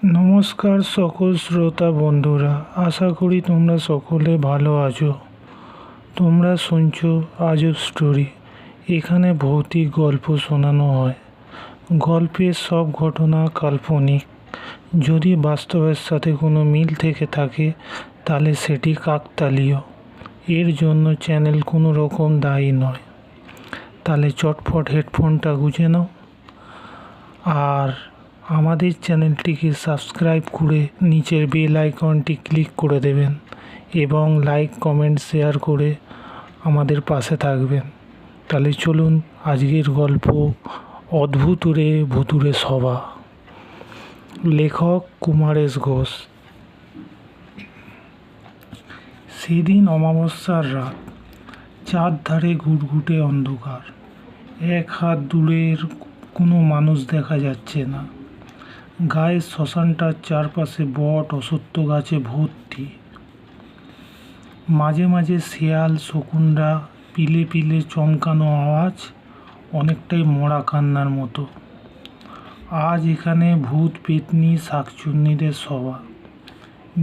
নমস্কার সকল শ্রোতা বন্ধুরা, আশা করি তোমরা সকলে ভালো আছো। তোমরা শুনছো আজব স্টোরি। এখানে ভৌতিক গল্প শোনানো হয়। গল্পের সব ঘটনা কাল্পনিক। যদি বাস্তবের সাথে কোনো মিল থেকে থাকে তাহলে সেটি কাকতালীয়। এর জন্য চ্যানেল কোনো রকম দায়ী নয়। তাহলে চটপট হেডফোনটা গুঁজে নাও আর আমাদের চ্যানেলটিকে সাবস্ক্রাইব করে নিচের বেল আইকনটি ক্লিক করে দেবেন এবং লাইক কমেন্ট শেয়ার করে আমাদের পাশে থাকবেন। তাহলে চলুন আজকের গল্প অদ্ভুতুরে ভুতুরে সভা। লেখক কুমারেশ ঘোষ। সেদিন অমাবস্যার রাত। চারধারে ঘুটঘুটে অন্ধকার। এক হাত দূরের কোনো মানুষ দেখা যাচ্ছে না। গায়ের শ্মশানটার চারপাশে বট অশ্বত্থ গাছে ভর্তি। মাঝে মাঝে শেয়াল শকুনরা পিলে পিলে চমকানো আওয়াজ, অনেকটাই মরা কান্নার মতো। আজ এখানে ভূত পেতনি শাকচুন্নিদের সভা।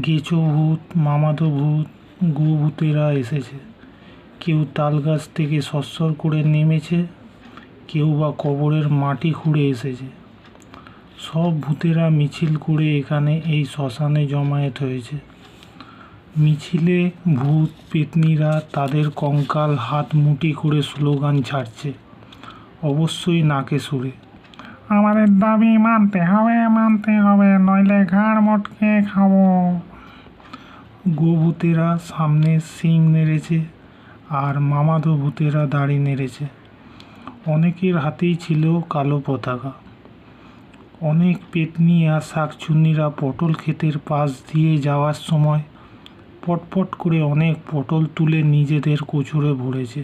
গেঁচো ভূত, মামাতো ভূত, গো ভূতেরা এসেছে। কেউ তাল গাছ থেকে সরসর করে নেমেছে, কেউ বা কবরের মাটি খুঁড়ে এসেছে। সব ভূতেরা মিছিল করে এখানে এই শ্মশানে জমায়েত হয়েছে। মিছিলে ভূত পেতনিরা তাদের কঙ্কাল হাত মুঠি করে স্লোগান ছাড়ছে, অবশ্যই নাকে সুরে। আমাদের দাবি মানতে হবে, নইলে ঘাড় মটকে খাবো। গোভূতেরা সামনে শিং নেড়েছে আর মামাতো ভূতেরা দাড়ি নেড়েছে। অনেকের হাতেই ছিল কালো পতাকা। অনেক পেতনি আর শাকচুন্নিরা পটল ক্ষেতের পাশ দিয়ে যাওয়ার সময় পটপট করে অনেক পটল তুলে নিজেদের কোচরে ভরেছে,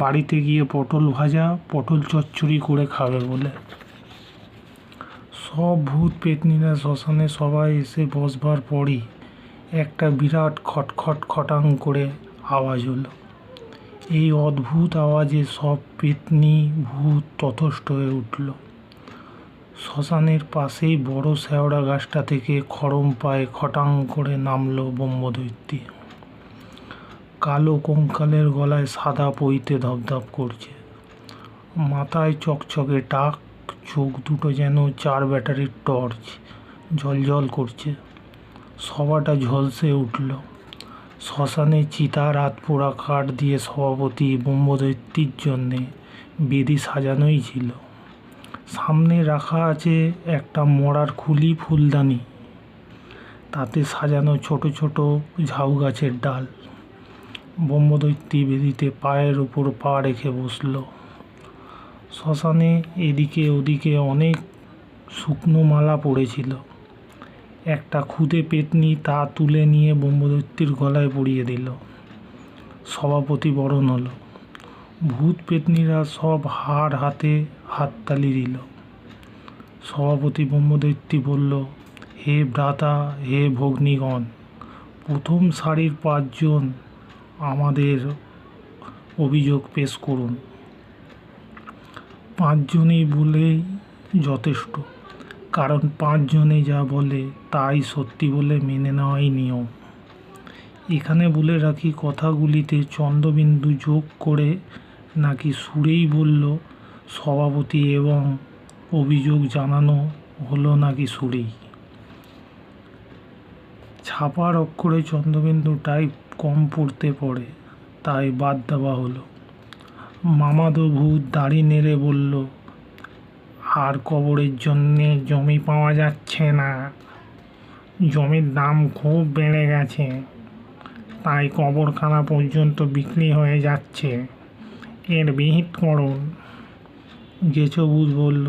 বাড়িতে গিয়ে পটল ভাজা, পটল চচ্চড়ি করে খাবে বলে। সব ভূত পেতনিরা শ্মশানে সবাই এসে বসবার পরই একটা বিরাট খটখট খটাং করে আওয়াজ হলো। এই অদ্ভুত আওয়াজে সব পেতনি ভূত ততস্থ হয়ে উঠল। শ্মশানের পাশেই বড় শেওড়া গাছটা থেকে খড়ম পায়ে খটাং করে নামল ব্রহ্মদৈত্যী। কালো কঙ্কালের গলায় সাদা পইতে ধপধপ করছে, মাথায় চকচকে টাক, চোখ দুটো যেন 4 ব্যাটারির টর্চ, ঝলঝল করছে। সভাটা ঝলসে উঠল। শ্মশানে চিতা রাত পোড়া কাঠ দিয়ে সভাপতি ব্রহ্মদৈত্যীর জন্যে বেদি সাজানোই ছিল। সামনে রাখা আছে একটা মরার খুলি ফুলদানি, তাতে সাজানো ছোট ছোট ঝাউ গাছের ডাল। ব্রহ্মদৈত্যী বেদিতে পায়ের উপর পা রেখে বসল। শ্মশানে এদিকে ওদিকে অনেক শুকনো মালা পড়েছিল। একটা খুদে পেতনি তা তুলে নিয়ে ব্রহ্মদৈত্যীর গলায় পরিয়ে দিল। সভাপতি বরণ হলো। ভূত পেতনিরা সব হাড় হাতে হাততালি দিল। সভাপতি ব্রহ্মদৈত্যী বলল, হে ভ্রাতা, হে ভগ্নীগণ, প্রথম সারির 5 জন আমাদের অভিযোগ পেশ করুন। 5 জনই বলেই যথেষ্ট, কারণ 5 জনে যা বলে তাই সত্যি বলে মেনে নেওয়াই নিয়ম। এখানে বলে রাখি, কথাগুলিতে চন্দ্রবিন্দু যোগ করে নাকি সুরেই বলল সভাপতি, এবং অভিযোগ জানানো হলো নাকি সুরেই। ছাপার অক্ষরে চন্দ্রবিন্দু টাইপ কম পড়তে পড়ে, তাই বাদ দেওয়া হলো। মামাতো ভূত দাড়ি নেড়ে বলল, আর কবরের জন্যে জমি পাওয়া যাচ্ছে না। জমির দাম খুব বেড়ে গেছে, তাই কবরখানা পর্যন্ত বিক্রি হয়ে যাচ্ছে। এর বিহিত করুন। গেঁচো ভূত বলল,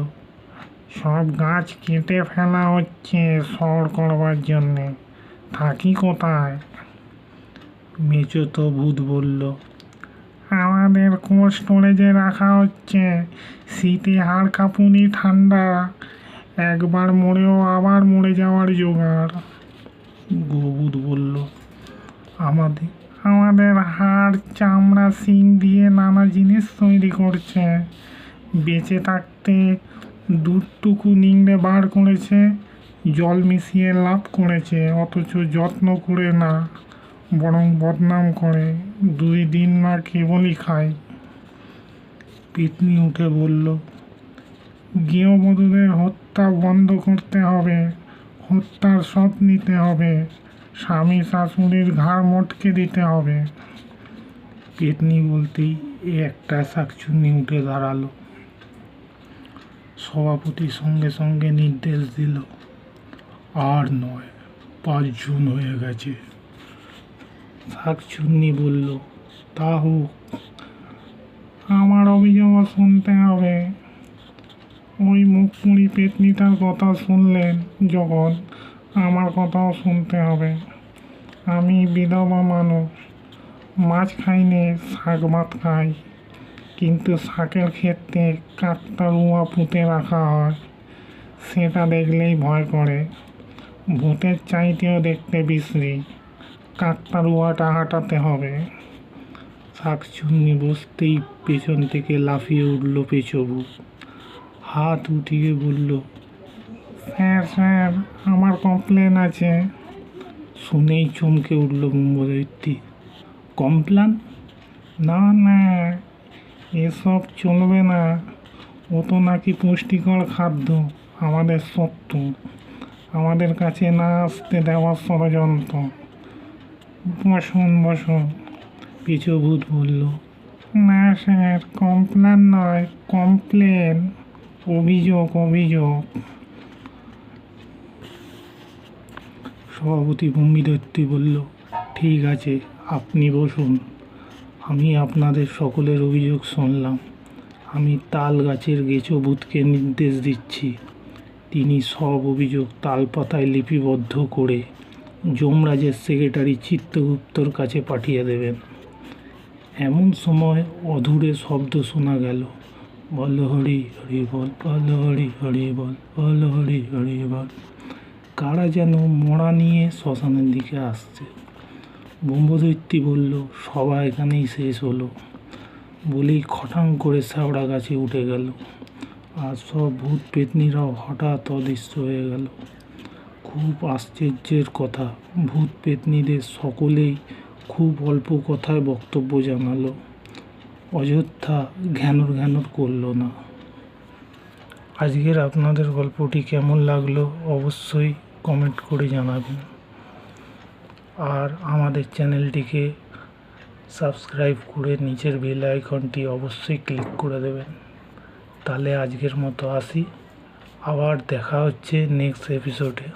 সব গাছ কেটে ফেলা হচ্ছে সড় করবার জন্যে, থাকি কোথায়? মেচোতো ভূত বলল, আমাদের কোল্ড স্টোরেজে রাখা হচ্ছে, শীতে হাড় কাঁপুনি, ঠান্ডা, একবার মরেও আবার মরে যাওয়ার জোগাড়। গোভূত বলল, আমাদের হাড়, চামড়া, শিং দিয়ে নানা জিনিস তৈরি করছে। বেঁচে থাকতে দুধটুকু নিংড়ে বার করেছে, জল মিশিয়ে লাভ করেছে, অথচ যত্ন করে না, বরং বদনাম করে। 2 দিন না কেবলই খায়। পেতনি উঠে বলল, গৃহবধূদের হত্যা বন্ধ করতে হবে, হত্যার শোধ নিতে হবে, স্বামী শাশুড়ির ঘাড় মটকে দিতে হবে। পেতনি বলতেই একটা শাকচুন্নি উঠে দাঁড়ালো। সভাপতি সঙ্গে সঙ্গে নির্দেশ দিল, আর নয়, 5 জন হয়ে গেছে। শাকচুন্নি বলল, তা হোক, আমার অভিযোগও শুনতে হবে। ওই মুখপুরি পেতনিটার কথা শুনলেন যখন, আমার কথাও শুনতে হবে। আমি বিধবা মানুষ, মাছ খাই নে, শাক ভাত খাই, কিন্তু শাকের ক্ষেত্রে কাকতাড়ুয়া পুঁতে রাখা হয়, সেটা দেখলেই ভয় করে। ভূতের চাইতেও দেখতে বিশ্রী, কাকতাড়ুয়াটা হাঁটাতে হবে। শাকচুন্নি বসতেই পেছন থেকে লাফিয়ে উঠল পেচবু, হাত উঠিয়ে বলল, স্যার স্যার, আমার কমপ্লেন আছে। শুনেই চমকে উঠল ব্রহ্মদৈত্যী, কমপ্লেন? না না, এসব চলবে না, ও তো নাকি পুষ্টিকর খাদ্য, আমাদের শত্রু, আমাদের কাছে না আসতে দেওয়ার ষড়যন্ত্র। বসুন বসুন। পেচভূত বলল, না স্যার, কমপ্লেন নয়, কমপ্লেন, অভিযোগ অভিযোগ। সভাপতি ব্রহ্মদৈত্যী বলল, ঠিক আছে, আপনি বসুন। আমি আপনাদের সকলের অভিযোগ শুনলাম। আমি তাল গাছের গেচোভূতকে নির্দেশ দিচ্ছি, তিনি সব অভিযোগ তালপাতায় লিপিবদ্ধ করে যমরাজের সেক্রেটারি চিত্রগুপ্তর কাছে পাঠিয়ে দেবেন। এমন সময় অধূরে শব্দ শোনা গেল, বল হরি হরি বল, বল হরি হরি বল, বল হরি হরি বল। কারা যেন মোড়া নিয়ে শ্মশানের দিকে আসছে। ব্রহ্মদৈত্যী বলল, সভা এখানেই শেষ হলো, বলেই খটাং করে শ্যাওড়া গাছে উঠে গেল। আর সব ভূত পেতনিরাও হঠাৎ অদৃশ্য হয়ে গেল। খুব আশ্চর্যের কথা, ভূত পেতনিদের সকলেই খুব অল্প কথায় বক্তব্য জানালো, অযথা ঘ্যানর ঘ্যানর করলো না। আজকের আপনাদের গল্পটি কেমন লাগলো অবশ্যই কমেন্ট করে জানাবেন। আর আমাদের চ্যানেলটিকে সাবস্ক্রাইব করে নিচের বেল আইকনটি অবশ্যই ক্লিক করে দেবেন। তাহলে আজকের মতো আসি, আবার দেখা হচ্ছে নেক্সট এপিসোডে।